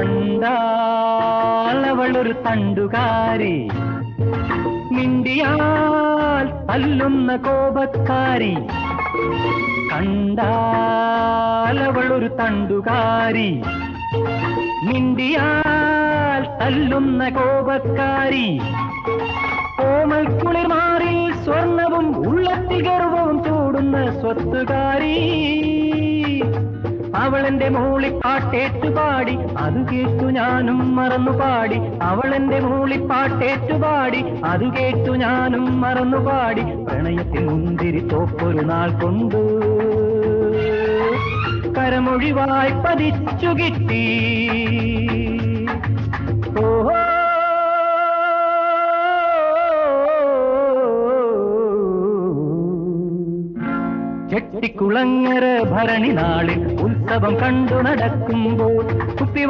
കണ്ടാൽ അവളൊരു തണ്ടുകാരി, മിണ്ടിയാൽ തല്ലുന്ന കോപക്കാരി. കണ്ടാൽ അവളൊരു തണ്ടുകാരി, മിണ്ടിയാൽ തല്ലുന്ന കോപക്കാരി. കോമൽ കുളിർമാറിൽ സ്വർണവും ഉള്ളത്തിൽ ഗർവവും ചൂടുന്ന സ്വത്തുകാരി. അവളെന്റെ മൂളിപ്പാട്ടേറ്റുപാടി, അത് കേട്ടു ഞാനും മറന്നുപാടി. അവളെന്റെ മൂളിപ്പാട്ടേറ്റുപാടി, അത് കേട്ടു ഞാനും മറന്നുപാടി. പ്രണയത്തിൽ മുന്തിരി തോപ്പൊരു നാൾ കൊണ്ടു കരമൊഴിവായി പതിച്ചു കിട്ടി. ഓഹോ ചെട്ടിക്കുളങ്ങര ഭരണി നാളിൽ ഉത്സവം കണ്ടു നടക്കുമ്പോൾ കുപ്പി